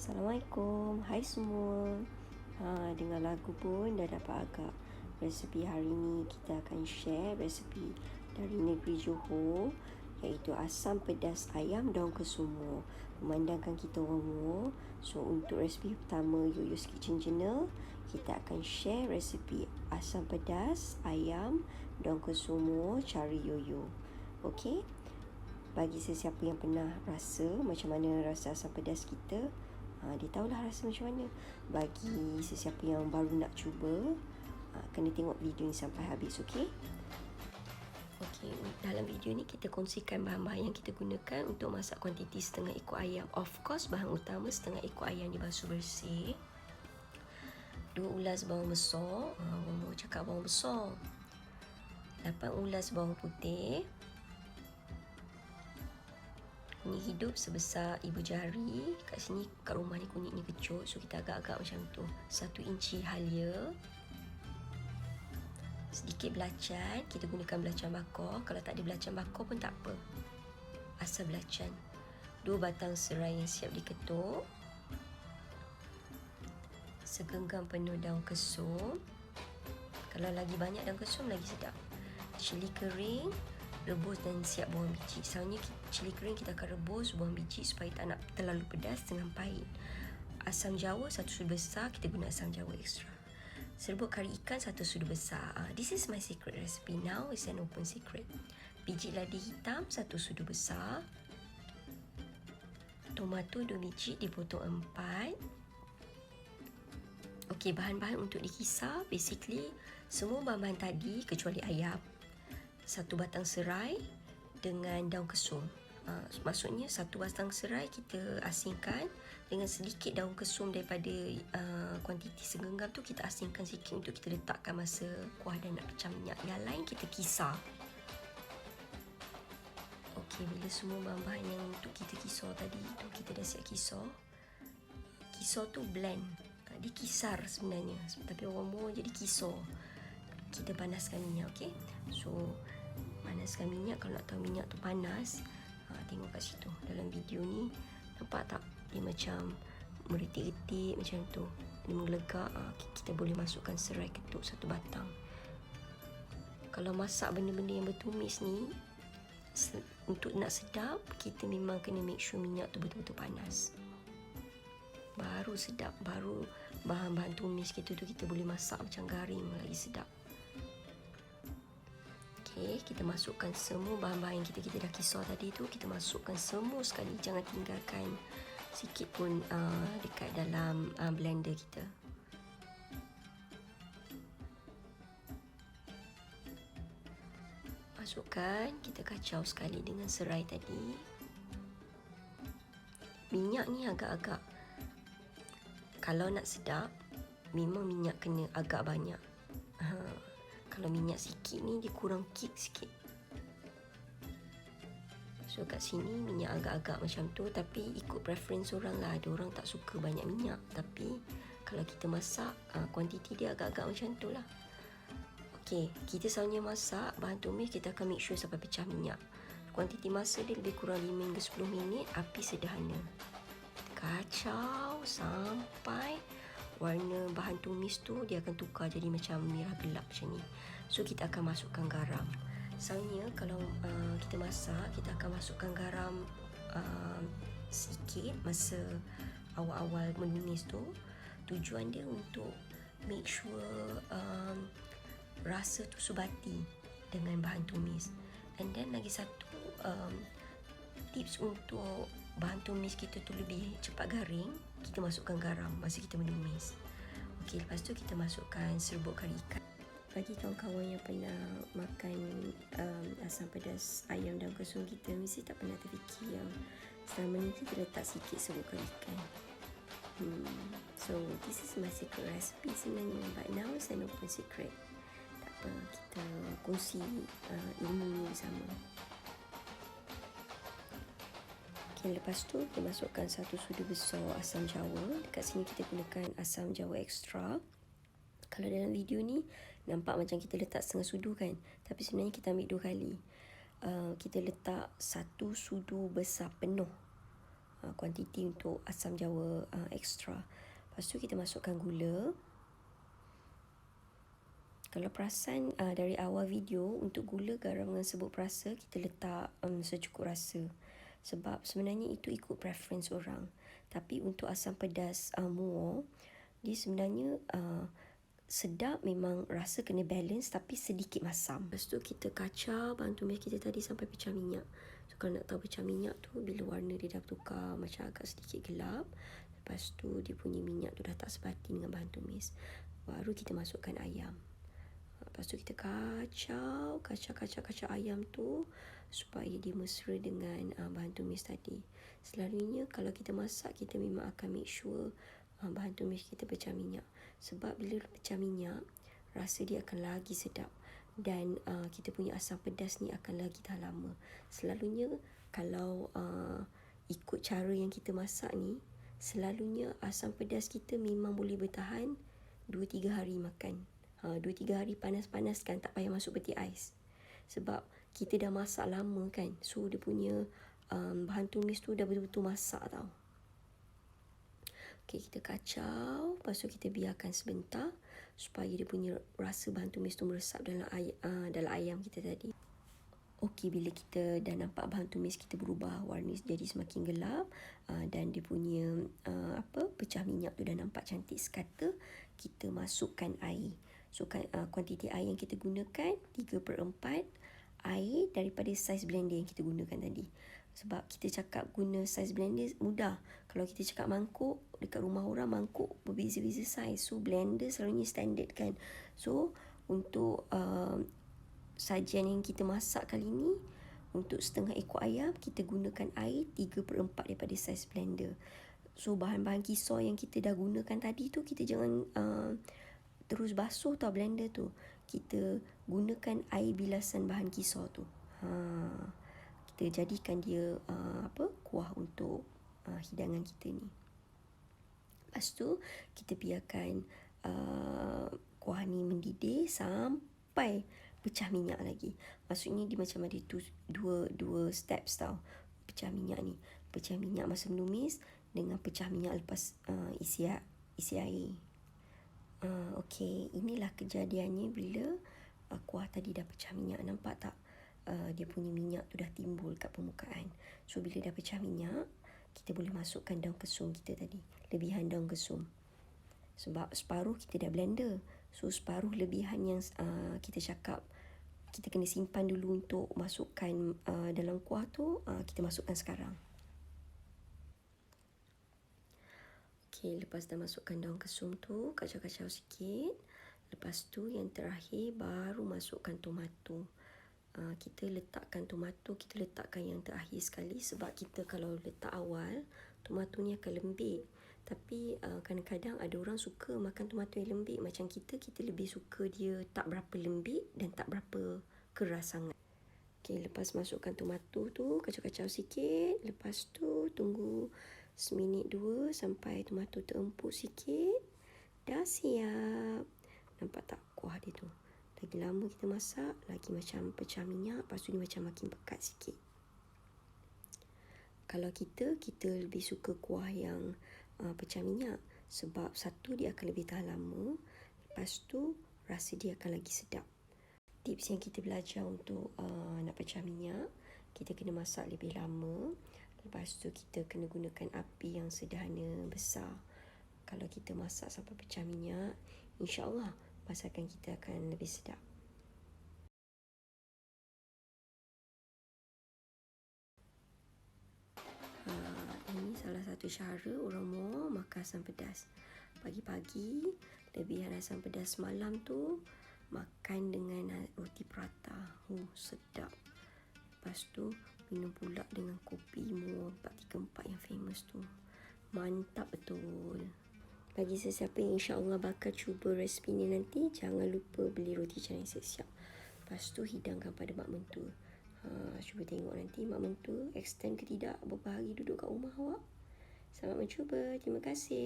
Assalamualaikum, hai semua. Dengar lagu pun dah dapat agak. Resepi hari ni kita akan share resepi dari negeri Johor, iaitu asam pedas ayam daun kesumur. Memandangkan kita orang Muar, so untuk resepi pertama Yoyo's Kitchen Channel, kita akan share resepi asam pedas ayam daun kesumur cari Yoyo. Okey, bagi sesiapa yang pernah rasa macam mana rasa asam pedas kita, dia tahulah rasa macam mana. Bagi sesiapa yang baru nak cuba, kena tengok video ni sampai habis, okey? Okey, dalam video ni kita kongsikan bahan-bahan yang kita gunakan untuk masak kuantiti setengah ekor ayam. Of course, bahan utama setengah ekor ayam dibasuh bersih. 2 ulas bawang besar, orang mau cakap bawang besar. 8 ulas bawang putih. Kunyit hidup sebesar ibu jari. Kat sini, kat rumah ni kunyit ni kecut, so kita agak-agak macam tu. 1 inci halia. Sedikit belacan, kita gunakan belacan bakar. Kalau tak ada belacan bakar pun tak apa, asal belacan. 2 batang serai yang siap diketuk. Segenggam penuh daun kesum. Kalau lagi banyak daun kesum lagi sedap. Cili kering, rebus dan siap buang biji. Soalnya cili kering kita akan rebus, buang biji supaya tak nak terlalu pedas dengan pahit. Asam jawa 1 sudu besar, kita guna asam jawa ekstra. Serbuk kari ikan 1 sudu besar. This is my secret recipe now, it's an open secret. Biji ladi hitam 1 sudu besar. Tomato 2 biji dipotong 4. Okey, bahan-bahan untuk dikisar basically semua bahan-bahan tadi kecuali ayam. 1 batang serai dengan daun kesum. Maksudnya 1 batang serai kita asingkan dengan sedikit daun kesum daripada kuantiti segenggam tu, kita asingkan sikit untuk kita letakkan masa kuah dah nak pecah minyak. Yang lain kita kisar. Okey, bila semua bahan-bahan yang untuk kita kisar tadi tu kita dah siap kisar. Kisar tu blend. Dikisar sebenarnya, tapi orang Muar jadi kisar. Kita panaskan minyak, okey. So panaskan minyak. Kalau nak tahu minyak tu panas, tengok kat situ dalam video ni, nampak tak dia macam meritik-ritik macam tu, dia menggelegak. Kita boleh masukkan serai ketuk 1 batang. Kalau masak benda-benda yang bertumis ni, untuk nak sedap, kita memang kena make sure minyak tu betul-betul panas, baru sedap. Baru bahan-bahan tumis kita tu kita boleh masak macam garing lagi sedap. Okey, kita masukkan semua bahan-bahan yang kita dah kisar tadi tu, kita masukkan semua sekali, jangan tinggalkan sikit pun dekat dalam blender kita. Masukkan, kita kacau sekali dengan serai tadi. Minyak ni agak-agak, kalau nak sedap memang minyak kena agak banyak. Kalau minyak sikit ni dia kurang kick sikit. So kat sini minyak agak-agak macam tu, tapi ikut preference orang lah. Ada orang tak suka banyak minyak, tapi kalau kita masak, kuantiti dia agak-agak macam tu lah. Okey, kita selalunya masak bahan tumis, kita akan make sure sampai pecah minyak. Kuantiti masa dia lebih kurang 5 hingga 10 minit, api sederhana. Kacau sampai warna bahan tumis tu dia akan tukar jadi macam merah gelap macam ni. So kita akan masukkan garam. Soalnya kalau kita masak, kita akan masukkan garam sedikit masa awal-awal menumis tu. Tujuan dia untuk make sure rasa tu subati dengan bahan tumis. And then lagi satu tips untuk bahan tumis kita tu lebih cepat garing, kita masukkan garam masa kita menumis. Okey, lepas tu kita masukkan serbuk kari ikan. Bagi kawan-kawan yang pernah makan asam pedas ayam daun kesum kita, mesti tak pernah terfikir yang selama ni kita letak sikit serbuk kari ikan. So this is my secret recipe sebenarnya, but now it's an open secret. Tak apa, kita kongsi ilmu ni bersama. Lepas tu kita masukkan 1 sudu besar asam jawa. Dekat sini kita gunakan asam jawa ekstra. Kalau dalam video ni nampak macam kita letak setengah sudu kan, tapi sebenarnya kita ambil 2 kali. Kita letak 1 sudu besar penuh. kuantiti untuk asam jawa ekstra. Lepas tu kita masukkan gula. Kalau perasan dari awal video, untuk gula, garam dengan serbuk perasa kita letak secukup rasa. Sebab sebenarnya itu ikut preference orang. Tapi untuk asam pedas muar, dia sebenarnya sedap, memang rasa kena balance tapi sedikit masam. Lepas tu kita kacau bahan tumis kita tadi sampai pecah minyak. So kalau nak tahu pecah minyak tu bila warna dia dah tukar macam agak sedikit gelap, lepas tu dia punya minyak tu dah tak sebati dengan bahan tumis, baru kita masukkan ayam. Lepas tu kita kacau ayam tu supaya dia mesra dengan bahan tumis tadi. Selalunya kalau kita masak, kita memang akan make sure bahan tumis kita pecah minyak. Sebab bila pecah minyak, rasa dia akan lagi sedap. Dan kita punya asam pedas ni akan lagi tahan lama. Selalunya kalau ikut cara yang kita masak ni, selalunya asam pedas kita memang boleh bertahan 2-3 hari makan. 2-3 hari panas-panaskan, tak payah masuk peti ais. Sebab kita dah masak lama kan. So dia punya bahan tumis tu dah betul-betul masak tau. Okay, kita kacau. Lepas tu kita biarkan sebentar supaya dia punya rasa bahan tumis tu meresap dalam ayam kita tadi. Okey, bila kita dah nampak bahan tumis kita berubah warna jadi semakin gelap dan dia punya pecah minyak tu dah nampak cantik sekata, kita masukkan air. So kuantiti air yang kita gunakan 3/4 air daripada saiz blender yang kita gunakan tadi. Sebab kita cakap guna saiz blender mudah. Kalau kita cakap mangkuk, dekat rumah orang mangkuk berbeza-beza saiz. So blender selalunya standard kan. So untuk sajian yang kita masak kali ni, untuk setengah ekor ayam, kita gunakan air 3/4 daripada saiz blender. So bahan-bahan kisar yang kita dah gunakan tadi tu, kita jangan terus basuh tau blender tu. Kita gunakan air bilasan bahan kisar tu. Kita jadikan dia kuah untuk hidangan kita ni. Lepas tu kita biarkan kuah ni mendidih sampai pecah minyak lagi. Maksudnya dia macam ada dua steps tau. Pecah minyak ni, pecah minyak masa menumis dengan pecah minyak lepas isi air. Okey, inilah kejadiannya bila kuah tadi dah pecah minyak. Nampak tak? Dia punya minyak tu dah timbul kat permukaan. So bila dah pecah minyak, kita boleh masukkan daun kesum kita tadi. Lebihan daun kesum. Sebab separuh kita dah blender. So separuh lebihan yang kita cakap kita kena simpan dulu untuk masukkan dalam kuah tu, kita masukkan sekarang. Okey, lepas dah masukkan daun kesum tu, kacau-kacau sikit. Lepas tu yang terakhir baru masukkan tomato. Kita letakkan tomato, kita letakkan yang terakhir sekali. Sebab kita kalau letak awal, tomato ni akan lembik. Tapi kadang-kadang ada orang suka makan tomato yang lembik. Macam kita lebih suka dia tak berapa lembik dan tak berapa keras sangat. Okey, lepas masukkan tomato tu, kacau-kacau sikit. Lepas tu tunggu seminit 2 sampai tomato terempuk sikit. Dah siap. Nampak tak kuah dia tu? Lagi lama kita masak, lagi macam pecah minyak. Lepas tu dia macam makin pekat sikit. Kalau kita lebih suka kuah yang pecah minyak. Sebab satu, dia akan lebih tahan lama. Lepas tu rasa dia akan lagi sedap. Tips yang kita belajar untuk nak pecah minyak, kita kena masak lebih lama. Lepas tu kita kena gunakan api yang sederhana besar. Kalau kita masak sampai pecah minyak, insya-Allah masakan kita akan lebih sedap. Ini salah satu cara orang Muar makan asam pedas. Pagi-pagi, lebihan asam pedas malam tu, makan dengan roti prata. Sedap. Lepas tu minum pula dengan kopi Muar 434 yang famous tu. Mantap betul. Bagi sesiapa yang insya-Allah bakal cuba resipi ni nanti, jangan lupa beli roti canai siap-siap. Lepas tu hidangkan pada mak mentua. Cuba tengok nanti mak mentua extend ke tidak beberapa hari duduk kat rumah awak. Selamat mencuba. Terima kasih.